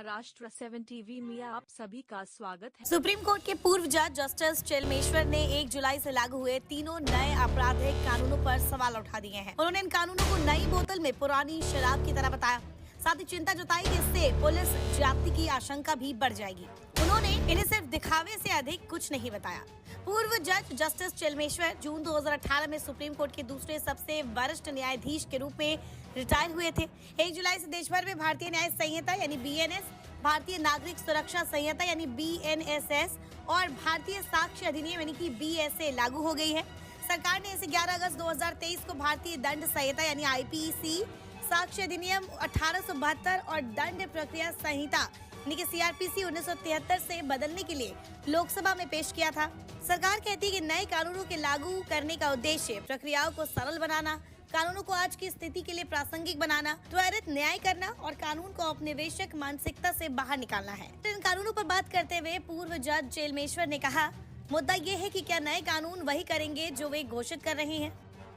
Maharashtra 7 TV में आप सभी का स्वागत है। सुप्रीम कोर्ट के पूर्व जज जस्टिस चेलमेश्वर ने 1 जुलाई से लागू हुए तीनों नए आपराधिक कानूनों पर सवाल उठा दिए हैं। उन्होंने इन कानूनों को नई बोतल में पुरानी शराब की तरह बताया। साथ ही चिंता जताई कि इससे पुलिस ज्यादती की आशंका भी बढ़ जाएगी। उन्होंने इन्हें सिर्फ दिखावे से अधिक कुछ नहीं बताया। पूर्व जज जस्टिस चेलमेश्वर जून 2018 में सुप्रीम कोर्ट के दूसरे सबसे वरिष्ठ न्यायाधीश के रूप में रिटायर हुए थे। 1 जुलाई से देश भर में भारतीय न्याय संहिता यानी BNS, भारतीय नागरिक सुरक्षा संहिता यानी BNSS और भारतीय साक्ष्य अधिनियम यानी कि BSA लागू हो गई है। सरकार ने इसे 11 अगस्त 2023 को भारतीय दंड संहिता यानी IPC, साक्ष्य अधिनियम 1872 और दंड प्रक्रिया संहिता यानी कि CRPC 1973 से बदलने के लिए लोकसभा में पेश किया था। सरकार कहती है कि नए कानूनों के लागू करने का उद्देश्य प्रक्रियाओं को सरल बनाना, कानूनों को आज की स्थिति के लिए प्रासंगिक बनाना, त्वरित न्याय करना और कानून को औपनिवेशिक मानसिकता से बाहर निकालना है। इन कानूनों पर बात करते हुए पूर्व जज चेलमेश्वर ने कहा, मुद्दा ये है कि क्या नए कानून वही करेंगे जो वे घोषित कर रहे हैं।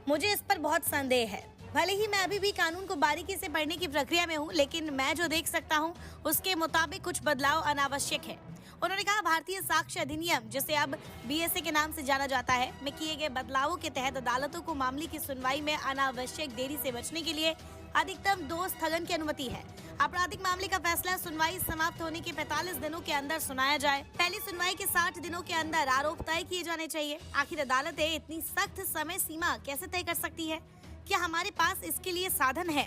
मुझे इस पर बहुत संदेह है। भले ही मैं अभी भी कानून को बारीकी से पढ़ने की प्रक्रिया में हूँ, लेकिन मैं जो देख सकता हूँ उसके मुताबिक कुछ बदलाव अनावश्यक है। उन्होंने कहा, भारतीय साक्ष्य अधिनियम जिसे अब BSA के नाम से जाना जाता है में किए गए बदलावों के तहत अदालतों को मामले की सुनवाई में अनावश्यक देरी से बचने के लिए अधिकतम 2 स्थगन की अनुमति है। आपराधिक मामले का फैसला सुनवाई समाप्त होने के 45 दिनों के अंदर सुनाया जाए। पहली सुनवाई के 60 दिनों के अंदर आरोप तय किए जाने चाहिए। आखिर अदालतें इतनी सख्त समय सीमा कैसे तय कर सकती है? क्या हमारे पास इसके लिए साधन है?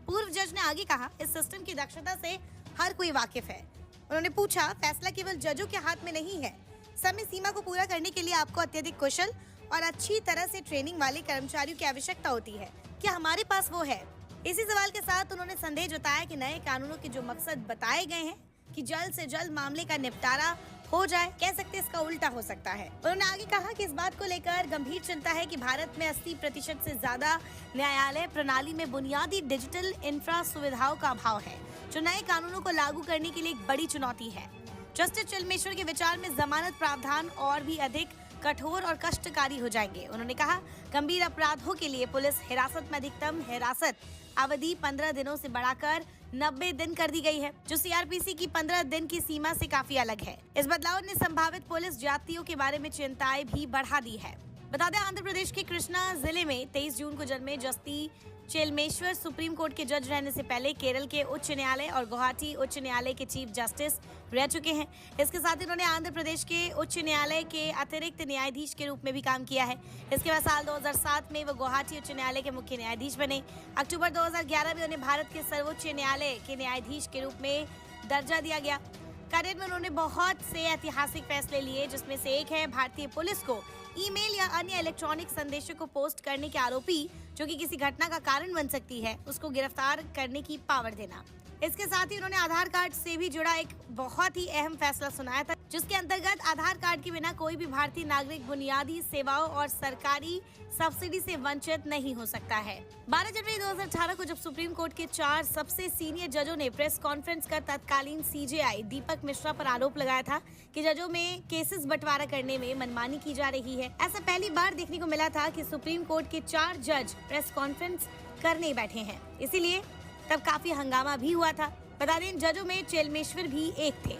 पूर्व जज ने आगे कहा, इस सिस्टम की दक्षता से हर कोई वाकिफ है। उन्होंने पूछा, फैसला केवल जजों के हाथ में नहीं है। समय सीमा को पूरा करने के लिए आपको अत्यधिक कुशल और अच्छी तरह से ट्रेनिंग वाले कर्मचारियों की आवश्यकता होती है। क्या हमारे पास वो है? इसी सवाल के साथ उन्होंने संदेह जताया कि नए कानूनों के जो मकसद बताए गए हैं कि जल्द से जल्द मामले का निपटारा हो जाए, कह सकते इसका उल्टा हो सकता है। उन्होंने आगे कहा कि इस बात को लेकर गंभीर चिंता है कि भारत में 80% से ज्यादा न्यायालय प्रणाली में बुनियादी डिजिटल इंफ्रा सुविधाओं का अभाव है, जो नए कानूनों को लागू करने के लिए एक बड़ी चुनौती है। जस्टिस चेलमेश्वर के विचार में जमानत प्रावधान और भी अधिक कठोर और कष्टकारी हो जाएंगे। उन्होंने कहा, गंभीर अपराधों के लिए पुलिस हिरासत में अधिकतम हिरासत अवधि 15 दिनों से बढ़ाकर 90 दिन कर दी गई है, जो CRPC की 15 दिन की सीमा से काफी अलग है। इस बदलाव ने संभावित पुलिस ज्यादतियों के बारे में चिंताएं भी बढ़ा दी है। बता दें, आंध्र प्रदेश के कृष्णा जिले में 23 जून को जन्मे जस्टिस चेलमेश्वर सुप्रीम कोर्ट के जज रहने से पहले केरल के उच्च न्यायालय और गुवाहाटी उच्च न्यायालय के चीफ जस्टिस रह चुके हैं। इसके साथ ही उन्होंने आंध्र प्रदेश के उच्च न्यायालय के अतिरिक्त न्यायाधीश के रूप में भी काम किया है। इसके बाद साल 2007 में वो गुवाहाटी उच्च न्यायालय के मुख्य न्यायाधीश बने। अक्टूबर 2011 में उन्हें भारत के सर्वोच्च न्यायालय के न्यायाधीश के रूप में दर्जा दिया गया। करियर में उन्होंने बहुत से ऐतिहासिक फैसले लिए, जिसमें से एक है भारतीय पुलिस को ईमेल या अन्य इलेक्ट्रॉनिक संदेशों को पोस्ट करने के आरोपी जो कि किसी घटना का कारण बन सकती है, उसको गिरफ्तार करने की पावर देना। इसके साथ ही उन्होंने आधार कार्ड से भी जुड़ा एक बहुत ही अहम फैसला सुनाया था, जिसके अंतर्गत आधार कार्ड के बिना कोई भी भारतीय नागरिक बुनियादी सेवाओं और सरकारी सब्सिडी से वंचित नहीं हो सकता है। 12 जनवरी 2018 को जब सुप्रीम कोर्ट के 4 सबसे सीनियर जजों ने प्रेस कॉन्फ्रेंस कर तत्कालीन CJI दीपक मिश्रा पर आरोप लगाया था कि जजों में केसेस बंटवारा करने में मनमानी की जा रही है। ऐसा पहली बार देखने को मिला था कि सुप्रीम कोर्ट के 4 जज प्रेस कॉन्फ्रेंस करने बैठे हैं, इसीलिए तब काफी हंगामा भी हुआ था। बता दें, जजों में चेलमेश्वर भी एक थे।